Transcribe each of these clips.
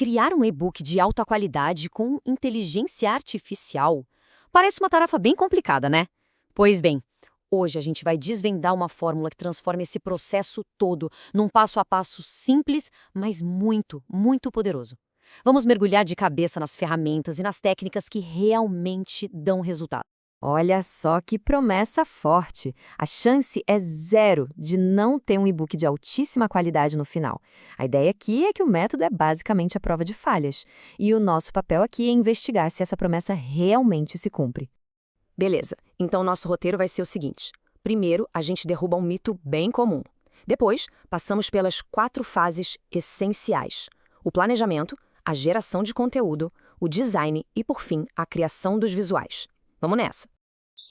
Criar um e-book de alta qualidade com inteligência artificial parece uma tarefa bem complicada, né? Pois bem, hoje a gente vai desvendar uma fórmula que transforma esse processo todo num passo a passo simples, mas muito, muito poderoso. Vamos mergulhar de cabeça nas ferramentas e nas técnicas que realmente dão resultado. Olha só que promessa forte! A chance é zero de não ter um e-book de altíssima qualidade no final. A ideia aqui é que o método é basicamente a prova de falhas. E o nosso papel aqui é investigar se essa promessa realmente se cumpre. Beleza, então nosso roteiro vai ser o seguinte. Primeiro, a gente derruba um mito bem comum. Depois, passamos pelas 4 fases essenciais: o planejamento, a geração de conteúdo, o design e, por fim, a criação dos visuais. Vamos nessa!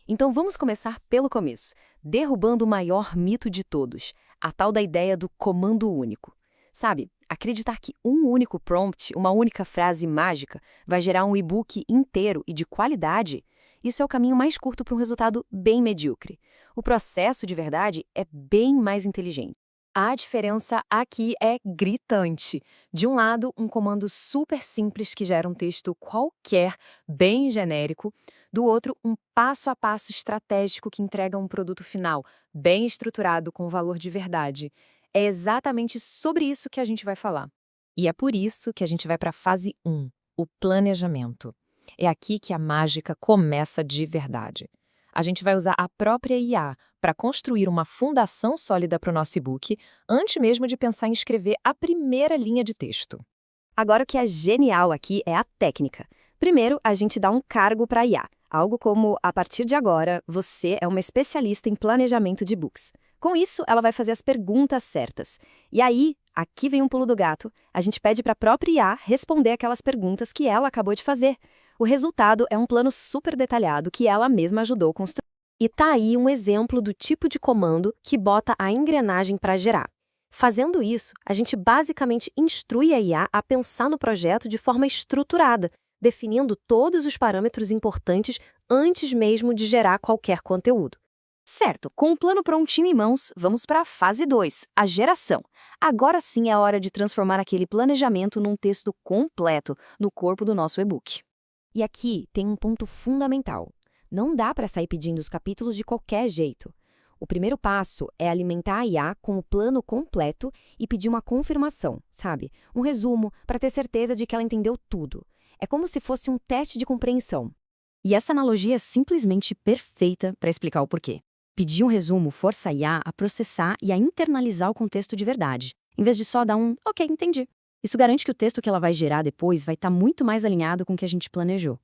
Então vamos começar pelo começo, derrubando o maior mito de todos, a tal da ideia do comando único. Sabe, acreditar que um único prompt, uma única frase mágica, vai gerar um e-book inteiro e de qualidade, isso é o caminho mais curto para um resultado bem medíocre. O processo, de verdade, é bem mais inteligente. A diferença aqui é gritante. De um lado, um comando super simples que gera um texto qualquer, bem genérico. Do outro, um passo a passo estratégico que entrega um produto final, bem estruturado, com valor de verdade. É exatamente sobre isso que a gente vai falar. E é por isso que a gente vai para a fase 1, o planejamento. É aqui que a mágica começa de verdade. A gente vai usar a própria IA para construir uma fundação sólida para o nosso e-book, antes mesmo de pensar em escrever a primeira linha de texto. Agora, o que é genial aqui é a técnica. Primeiro, a gente dá um cargo para a IA, algo como, a partir de agora, você é uma especialista em planejamento de e-books. Com isso, ela vai fazer as perguntas certas. E aí, aqui vem um pulo do gato, a gente pede para a própria IA responder aquelas perguntas que ela acabou de fazer. O resultado é um plano super detalhado que ela mesma ajudou a construir. E tá aí um exemplo do tipo de comando que bota a engrenagem para gerar. Fazendo isso, a gente basicamente instrui a IA a pensar no projeto de forma estruturada, definindo todos os parâmetros importantes antes mesmo de gerar qualquer conteúdo. Certo, com o plano prontinho em mãos, vamos para a fase 2, a geração. Agora sim é a hora de transformar aquele planejamento num texto completo no corpo do nosso e-book. E aqui tem um ponto fundamental. Não dá para sair pedindo os capítulos de qualquer jeito. O primeiro passo é alimentar a IA com o plano completo e pedir uma confirmação, sabe? Um resumo, para ter certeza de que ela entendeu tudo. É como se fosse um teste de compreensão. E essa analogia é simplesmente perfeita para explicar o porquê. Pedir um resumo força a IA a processar e a internalizar o contexto de verdade, em vez de só dar um "ok, entendi". Isso garante que o texto que ela vai gerar depois vai estar muito mais alinhado com o que a gente planejou.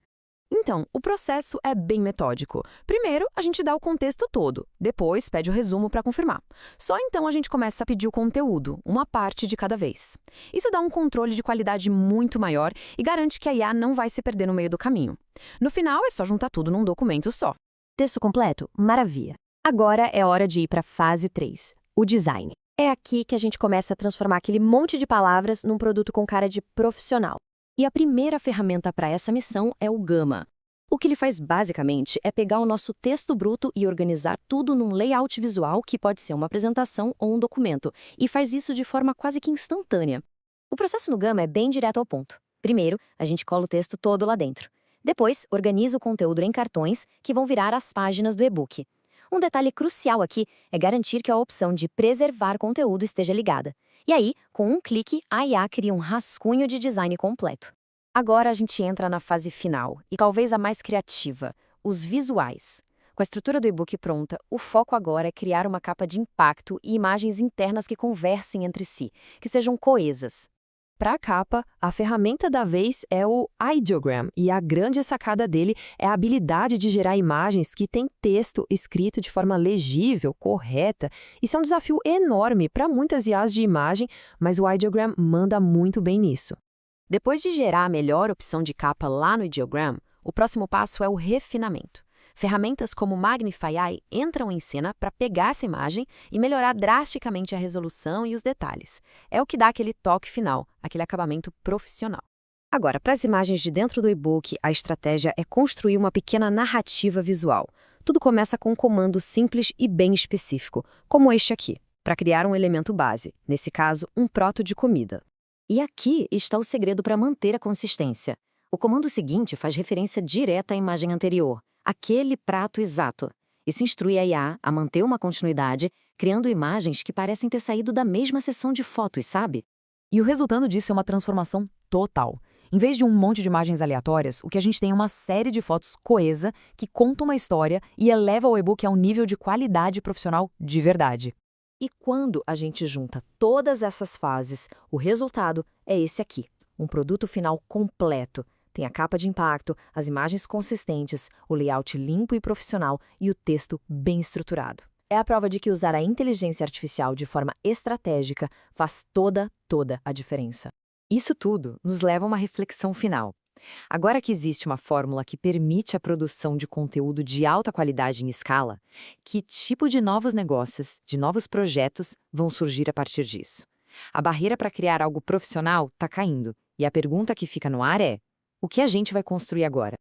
Então, o processo é bem metódico. Primeiro, a gente dá o contexto todo, depois pede o resumo para confirmar. Só então a gente começa a pedir o conteúdo, uma parte de cada vez. Isso dá um controle de qualidade muito maior e garante que a IA não vai se perder no meio do caminho. No final, é só juntar tudo num documento só. Texto completo? Maravilha. Agora é hora de ir para a fase 3, o design. É aqui que a gente começa a transformar aquele monte de palavras num produto com cara de profissional. E a primeira ferramenta para essa missão é o Gama. O que ele faz basicamente é pegar o nosso texto bruto e organizar tudo num layout visual que pode ser uma apresentação ou um documento, e faz isso de forma quase que instantânea. O processo no Gama é bem direto ao ponto. Primeiro, a gente cola o texto todo lá dentro. Depois, organiza o conteúdo em cartões que vão virar as páginas do e-book. Um detalhe crucial aqui é garantir que a opção de preservar conteúdo esteja ligada. E aí, com um clique, a IA cria um rascunho de design completo. Agora a gente entra na fase final, e talvez a mais criativa, os visuais. Com a estrutura do e-book pronta, o foco agora é criar uma capa de impacto e imagens internas que conversem entre si, que sejam coesas. Para a capa, a ferramenta da vez é o Ideogram, e a grande sacada dele é a habilidade de gerar imagens que têm texto escrito de forma legível, correta. Isso é um desafio enorme para muitas IAs de imagem, mas o Ideogram manda muito bem nisso. Depois de gerar a melhor opção de capa lá no Ideogram, o próximo passo é o refinamento. Ferramentas como Magnify AI entram em cena para pegar essa imagem e melhorar drasticamente a resolução e os detalhes. É o que dá aquele toque final, aquele acabamento profissional. Agora, para as imagens de dentro do e-book, a estratégia é construir uma pequena narrativa visual. Tudo começa com um comando simples e bem específico, como este aqui, para criar um elemento base, nesse caso, um prato de comida. E aqui está o segredo para manter a consistência. O comando seguinte faz referência direta à imagem anterior, aquele prato exato. Isso instrui a IA a manter uma continuidade, criando imagens que parecem ter saído da mesma sessão de fotos, sabe? E o resultado disso é uma transformação total. Em vez de um monte de imagens aleatórias, o que a gente tem é uma série de fotos coesa que conta uma história e eleva o e-book a um nível de qualidade profissional de verdade. E quando a gente junta todas essas fases, o resultado é esse aqui, um produto final completo. Tem a capa de impacto, as imagens consistentes, o layout limpo e profissional e o texto bem estruturado. É a prova de que usar a inteligência artificial de forma estratégica faz toda a diferença. Isso tudo nos leva a uma reflexão final. Agora que existe uma fórmula que permite a produção de conteúdo de alta qualidade em escala, que tipo de novos negócios, de novos projetos vão surgir a partir disso? A barreira para criar algo profissional está caindo, e a pergunta que fica no ar é: o que a gente vai construir agora?